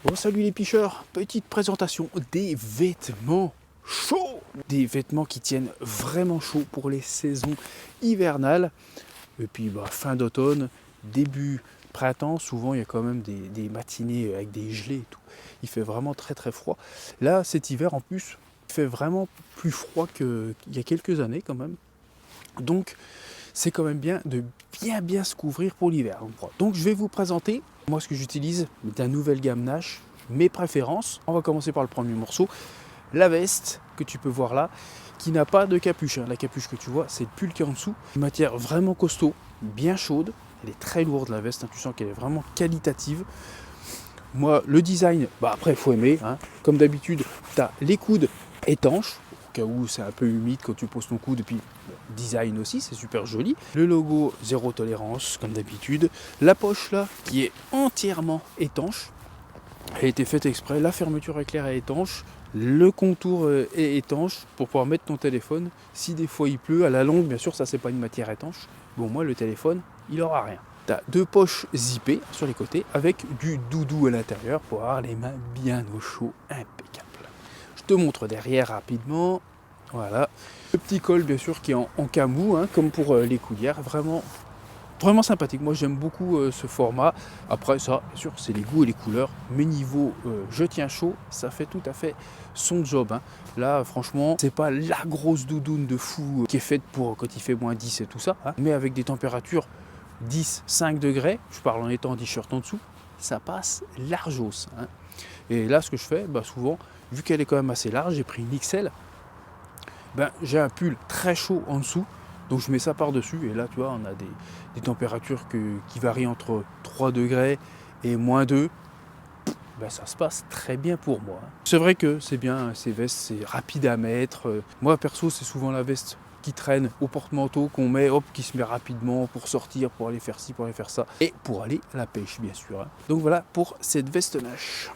Bon, salut les picheurs, petite présentation des vêtements chauds. Des vêtements qui tiennent vraiment chaud pour les saisons hivernales. Et puis fin d'automne, début printemps, souvent il y a quand même des matinées avec des gelées et tout. Il fait vraiment très très froid. Là cet hiver en plus, il fait vraiment plus froid qu'il y a quelques années quand même. Donc c'est quand même bien de bien se couvrir pour l'hiver. Donc je vais vous présenter moi ce que j'utilise de la nouvelle gamme Nash, mes préférences. On va commencer par le premier morceau, la veste que tu peux voir là, qui n'a pas de capuche. La capuche que tu vois, c'est le pull qui est en dessous. Une matière vraiment costaud, bien chaude. Elle est très lourde la veste, tu sens qu'elle est vraiment qualitative. Moi, le design, après il faut aimer. Comme d'habitude, tu as les coudes étanches, au cas où c'est un peu humide quand tu poses ton coude, et puis design aussi, c'est super joli. Le logo zéro tolérance, comme d'habitude. La poche là, qui est entièrement étanche. Elle a été faite exprès, la fermeture éclair est étanche, le contour est étanche pour pouvoir mettre ton téléphone. Si des fois il pleut, à la longue, bien sûr, ça c'est pas une matière étanche. Bon, moi le téléphone, il aura rien. Tu as deux poches zippées sur les côtés avec du doudou à l'intérieur pour avoir les mains bien au chaud, impeccable. Je te montre derrière rapidement. Voilà. Le petit col, bien sûr, qui est en camou, comme pour les coulières. Vraiment sympathique. Moi, j'aime beaucoup ce format. Après, ça, bien sûr, c'est les goûts et les couleurs. Mais niveau je tiens chaud, ça fait tout à fait son job. Là, franchement, c'est pas la grosse doudoune de fou qui est faite pour quand il fait moins 10 et tout ça. Mais avec des températures 10, 5 degrés, je parle en étant en t-shirt en dessous, ça passe largos. Et là, ce que je fais, souvent, vu qu'elle est quand même assez large, j'ai pris une XL. J'ai un pull très chaud en dessous, donc je mets ça par-dessus, et là tu vois on a des températures qui varient entre 3 degrés et moins 2. Ça se passe très bien pour moi. C'est vrai que c'est bien, ces vestes, c'est rapide à mettre. Moi perso, c'est souvent la veste qui traîne au porte-manteau, qu'on met, qui se met rapidement pour sortir, pour aller faire ci, pour aller faire ça, et pour aller à la pêche bien sûr. Donc voilà pour cette veste Nash.